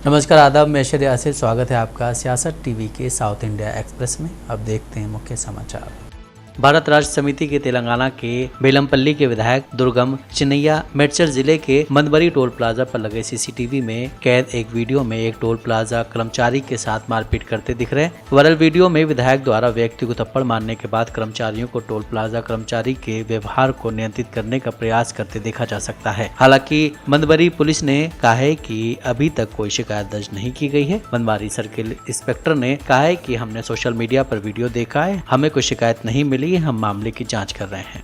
नमस्कार, आदाब। मैं शहर यासिर, स्वागत है आपका सियासत टीवी के साउथ इंडिया एक्सप्रेस में। अब देखते हैं मुख्य समाचार। भारत राष्ट्र समिति के तेलंगाना के बेलमपल्ली के विधायक दुर्गम चिन्नैया मेडचर जिले के मंदबरी टोल प्लाजा पर लगे सीसीटीवी में कैद एक वीडियो में एक टोल प्लाजा कर्मचारी के साथ मारपीट करते दिख रहे हैं। वायरल वीडियो में विधायक द्वारा व्यक्ति को थप्पड़ मारने के बाद कर्मचारियों को टोल प्लाजा कर्मचारी के व्यवहार को नियंत्रित करने का प्रयास करते देखा जा सकता है। हालांकि मंदबरी पुलिस ने कहा है कि अभी तक कोई शिकायत दर्ज नहीं की गई है। मंदबरी सर्किल इंस्पेक्टर ने कहा है कि हमने सोशल मीडिया पर वीडियो देखा है, हमें कोई शिकायत नहीं मिली, हम मामले की जांच कर रहे हैं।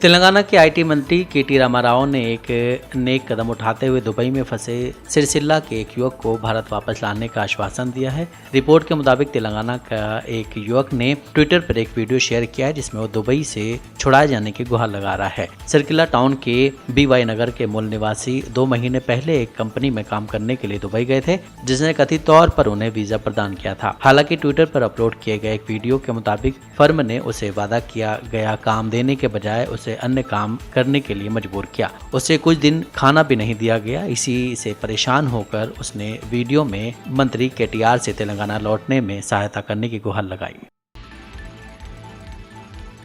तेलंगाना के आईटी मंत्री केटी रामाराव ने एक नेक कदम उठाते हुए दुबई में फंसे सिरसिल्ला के एक युवक को भारत वापस लाने का आश्वासन दिया है। रिपोर्ट के मुताबिक तेलंगाना का एक युवक ने ट्विटर पर एक वीडियो शेयर किया है जिसमें वो दुबई से छुड़ाए जाने की गुहार लगा रहा है। सिरसिल्ला टाउन के BY नगर के मूल निवासी 2 महीने पहले एक कंपनी में काम करने के लिए दुबई गए थे, जिसने कथित तौर पर उन्हें वीजा प्रदान किया था। हालांकि ट्विटर पर अपलोड किए गए एक वीडियो के मुताबिक फर्म ने उसे वादा किया गया काम देने के बजाय उसे अन्य काम करने के लिए मजबूर किया। उसे कुछ दिन खाना भी नहीं दिया गया। इसी से परेशान होकर उसने वीडियो में मंत्री KTR से तेलंगाना लौटने में सहायता करने की गुहार लगाई।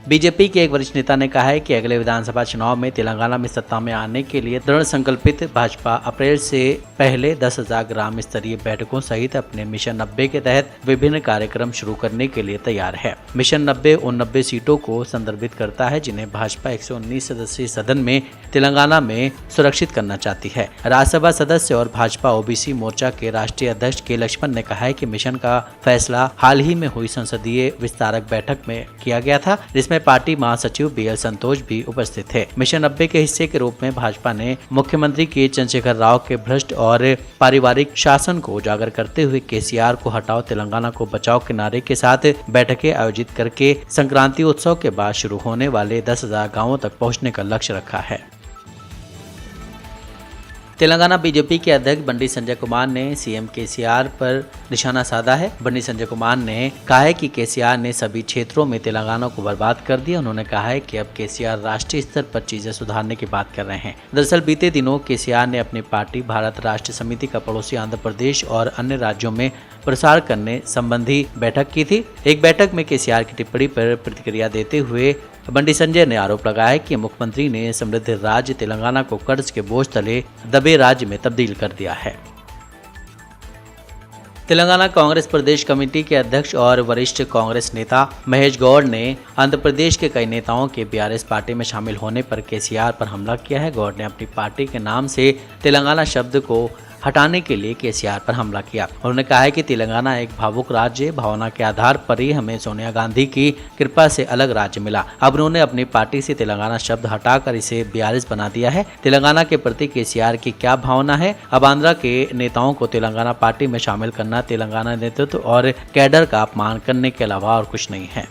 बीजेपी के एक वरिष्ठ नेता ने कहा है कि अगले विधानसभा चुनाव में तेलंगाना में सत्ता में आने के लिए दृढ़ संकल्पित भाजपा अप्रैल से पहले 10,000 ग्राम स्तरीय बैठकों सहित अपने मिशन 90 के तहत विभिन्न कार्यक्रम शुरू करने के लिए तैयार है। मिशन 90 उन 90 सीटों को संदर्भित करता है जिन्हें भाजपा 119 सदस्यीय सदन में तेलंगाना में सुरक्षित करना चाहती है। राज्यसभा सदस्य और भाजपा OBC मोर्चा के राष्ट्रीय अध्यक्ष के लक्ष्मण ने कहा है कि मिशन का फैसला हाल ही में हुई संसदीय विस्तारक बैठक में किया गया था, जिसमें पार्टी महासचिव BL संतोष भी उपस्थित थे। मिशन 90 के हिस्से के रूप में भाजपा ने मुख्यमंत्री के चंद्रशेखर राव के भ्रष्ट और पारिवारिक शासन को उजागर करते हुए KCR को हटाओ तेलंगाना को बचाओ के नारे के साथ बैठकें आयोजित करके संक्रांति उत्सव के बाद शुरू होने वाले 10,000 गांवों तक पहुंचने का लक्ष्य रखा है। तेलंगाना बीजेपी के अध्यक्ष बंडी संजय कुमार ने CM KCR पर निशाना साधा है। बंडी संजय कुमार ने कहा है कि KCR ने सभी क्षेत्रों में तेलंगाना को बर्बाद कर दिया। उन्होंने कहा है कि अब KCR राष्ट्रीय स्तर पर चीजें सुधारने की बात कर रहे हैं। दरअसल बीते दिनों KCR ने अपनी पार्टी भारत राष्ट्र समिति का पड़ोसी आंध्र प्रदेश और अन्य राज्यों में प्रसार करने संबंधी बैठक की थी। एक बैठक में KCR की टिप्पणी पर प्रतिक्रिया देते हुए बंडी संजय ने आरोप लगाया कि मुख्यमंत्री ने समृद्ध राज्य तेलंगाना को कर्ज के बोझ तले दबे राज्य में तब्दील कर दिया है। तेलंगाना कांग्रेस प्रदेश कमेटी के अध्यक्ष और वरिष्ठ कांग्रेस नेता महेश गौड़ ने आंध्र प्रदेश के कई नेताओं के BRS पार्टी में शामिल होने पर KCR पर हमला किया है। गौड़ ने अपनी पार्टी के नाम से तेलंगाना शब्द को हटाने के लिए KCR पर हमला किया। उन्होंने कहा है कि तेलंगाना एक भावुक राज्य, भावना के आधार पर ही हमें सोनिया गांधी की कृपा से अलग राज्य मिला। अब उन्होंने अपनी पार्टी से तेलंगाना शब्द हटाकर इसे BRS बना दिया है। तेलंगाना के प्रति KCR की क्या भावना है? अब आंध्रा के नेताओं को तेलंगाना पार्टी में शामिल करना तेलंगाना नेतृत्व और कैडर का अपमान करने के अलावा और कुछ नहीं है।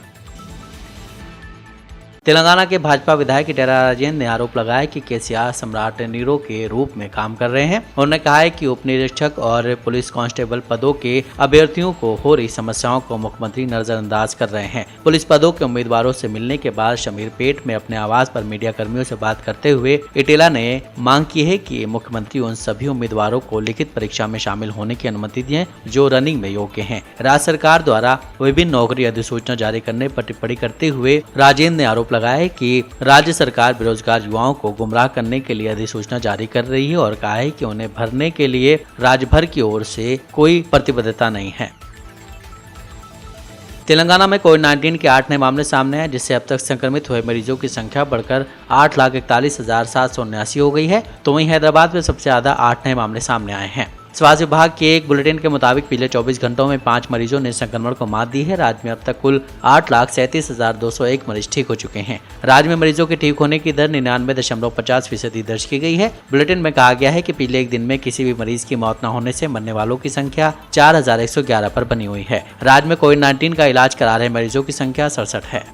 तेलंगाना के भाजपा विधायक इटेरा राजेंद्र ने आरोप लगाया कि KCR सम्राट नीरो के रूप में काम कर रहे हैं। उन्होंने कहा है कि उप निरीक्षक और पुलिस कांस्टेबल पदों के अभ्यर्थियों को हो रही समस्याओं को मुख्यमंत्री नजरअंदाज कर रहे हैं। पुलिस पदों के उम्मीदवारों से मिलने के बाद शमीरपेट में अपने आवास पर मीडिया कर्मियों से बात करते हुए इटेला ने मांग की है कि मुख्यमंत्री उन सभी उम्मीदवारों को लिखित परीक्षा में शामिल होने की अनुमति दें जो रनिंग में योग्य हैं। राज्य सरकार द्वारा विभिन्न नौकरी अधिसूचना जारी करने पर टिप्पणी करते हुए राजेंद्र ने आरोप लगाया है कि राज्य सरकार बेरोजगार युवाओं को गुमराह करने के लिए अधिसूचना जारी कर रही है और कहा है कि उन्हें भरने के लिए राज्य भर की ओर से कोई प्रतिबद्धता नहीं है। तेलंगाना में कोविड-19 के 8 नए मामले सामने आए, जिससे अब तक संक्रमित हुए मरीजों की संख्या बढ़कर 8,41,779 हो गई है। तो वहीं हैदराबाद में सबसे ज्यादा 8 नए मामले सामने आए हैं। स्वास्थ्य विभाग के एक बुलेटिन के मुताबिक पिछले 24 घंटों में 5 मरीजों ने संक्रमण को मात दी है। राज्य में अब तक कुल 8,37,201 मरीज ठीक हो चुके हैं। राज्य में मरीजों के ठीक होने की दर 99.50% दर्ज की गई है। बुलेटिन में कहा गया है कि पिछले एक दिन में किसी भी मरीज की मौत न होने से मरने वालों की संख्या 4,111 पर बनी हुई है। राज्य में कोविड-19 का इलाज करा रहे मरीजों की संख्या 67 है।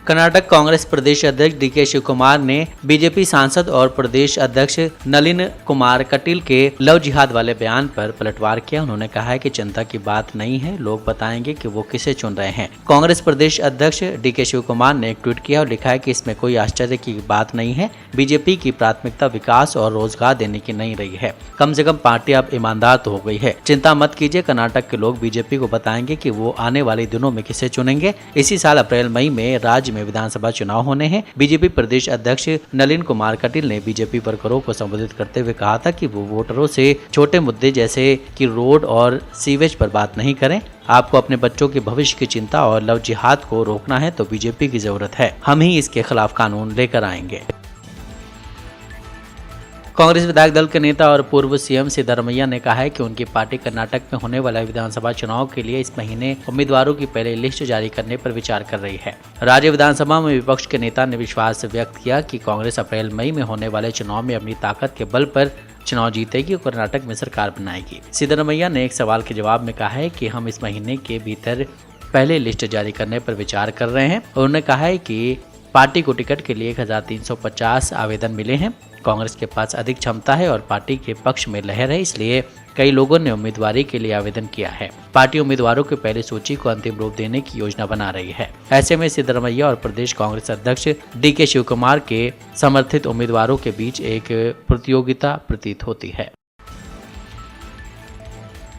कर्नाटक कांग्रेस प्रदेश अध्यक्ष डीके शिव कुमार ने बीजेपी सांसद और प्रदेश अध्यक्ष नलिन कुमार कटील के लव जिहाद वाले बयान पर पलटवार किया। उन्होंने कहा है कि चिंता की बात नहीं है, लोग बताएंगे कि वो किसे चुन रहे हैं। कांग्रेस प्रदेश अध्यक्ष डीके शिव कुमार ने एक ट्वीट किया और लिखा है कि इसमें कोई आश्चर्य की बात नहीं है। बीजेपी की प्राथमिकता विकास और रोजगार देने की नहीं रही है। कम से कम पार्टी अब ईमानदार तो हो गई है। चिंता मत कीजिए, कर्नाटक के लोग बीजेपी को बताएंगे कि वो आने वाले दिनों में किसे चुनेंगे। इसी साल अप्रैल मई में राज्य में विधानसभा चुनाव होने हैं। बीजेपी प्रदेश अध्यक्ष नलिन कुमार कटील ने बीजेपी वर्करों को संबोधित करते हुए कहा था कि वो वोटरों से छोटे मुद्दे जैसे कि रोड और सीवेज पर बात नहीं करें। आपको अपने बच्चों के भविष्य की चिंता और लव जिहाद को रोकना है तो बीजेपी की जरूरत है। हम ही इसके खिलाफ कानून लेकर आएंगे। कांग्रेस विधायक दल के नेता और पूर्व सीएम सिद्धरमैया ने कहा है कि उनकी पार्टी कर्नाटक में होने वाला विधानसभा चुनाव के लिए इस महीने उम्मीदवारों की पहली लिस्ट जारी करने पर विचार कर रही है। राज्य विधानसभा में विपक्ष के नेता ने विश्वास व्यक्त किया कि कांग्रेस अप्रैल मई में होने वाले चुनाव में अपनी ताकत के बल पर चुनाव जीतेगी और कर्नाटक में सरकार बनाएगी। सिद्धरमैया ने एक सवाल के जवाब में कहा है कि हम इस महीने के भीतर पहले लिस्ट जारी करने पर विचार कर रहे हैं। उन्होंने कहा है कि पार्टी को टिकट के लिए 1350 आवेदन मिले हैं। कांग्रेस के पास अधिक क्षमता है और पार्टी के पक्ष में लहर है, इसलिए कई लोगों ने उम्मीदवारी के लिए आवेदन किया है। पार्टी उम्मीदवारों की पहली सूची को अंतिम रूप देने की योजना बना रही है। ऐसे में सिद्धरमैया और प्रदेश कांग्रेस अध्यक्ष डीके शिव कुमार के समर्थित उम्मीदवारों के बीच एक प्रतियोगिता प्रतीत होती है।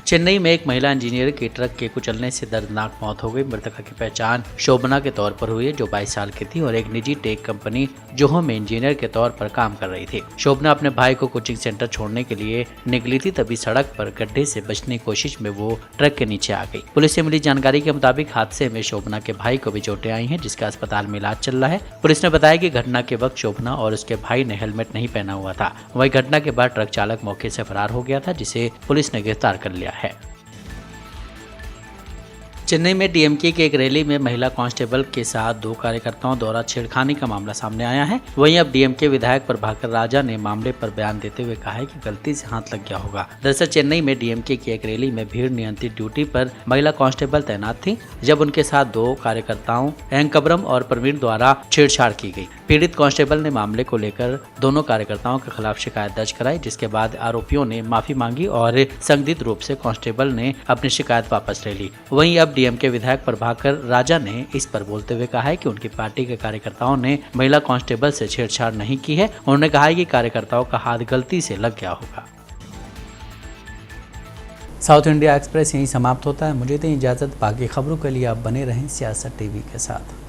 चेन्नई में एक महिला इंजीनियर की ट्रक के कुचलने से दर्दनाक मौत हो गई। मृतका की पहचान शोभना के तौर पर हुई है, जो 22 साल की थी और एक निजी टेक कंपनी जोहो में इंजीनियर के तौर पर काम कर रही थी। शोभना अपने भाई को कोचिंग सेंटर छोड़ने के लिए निकली थी, तभी सड़क पर गड्ढे से बचने की कोशिश में वो ट्रक के नीचे आ गई। पुलिस से मिली जानकारी के मुताबिक हादसे में शोभना के भाई को भी चोटें आई हैं, जिसका अस्पताल में इलाज चल रहा है। पुलिस ने बताया कि घटना के वक्त शोभना और उसके भाई ने हेलमेट नहीं पहना हुआ था। वही घटना के बाद ट्रक चालक मौके से फरार हो गया था, जिसे पुलिस ने गिरफ्तार कर लिया है। चेन्नई में डीएमके की एक रैली में महिला कांस्टेबल के साथ 2 कार्यकर्ताओं द्वारा छेड़खानी का मामला सामने आया है। वहीं अब डीएमके विधायक प्रभाकर राजा ने मामले पर बयान देते हुए कहा है कि गलती से हाथ लग गया होगा। दरअसल चेन्नई में डीएमके की एक रैली में भीड़ नियंत्रित ड्यूटी पर महिला कांस्टेबल तैनात थी, जब उनके साथ 2 कार्यकर्ताओं एंकबरम और प्रवीण द्वारा छेड़छाड़ की गई। पीड़ित कांस्टेबल ने मामले को लेकर दोनों कार्यकर्ताओं के खिलाफ शिकायत दर्ज कराई, जिसके बाद आरोपियों ने माफी मांगी और संदिग्ध रूप से कांस्टेबल ने अपनी शिकायत वापस ले ली। वहीं अब डीएमके विधायक प्रभाकर राजा ने इस पर बोलते हुए कहा है कि उनकी पार्टी के कार्यकर्ताओं ने महिला कांस्टेबल से छेड़छाड़ नहीं की है। उन्होंने कहा है कि कार्यकर्ताओं का हाथ गलती से लग गया होगा। साउथ इंडिया एक्सप्रेस यहीं समाप्त होता है। मुझे दें इजाजत। बाकी खबरों के लिए आप बने रहें सियासत टीवी के साथ।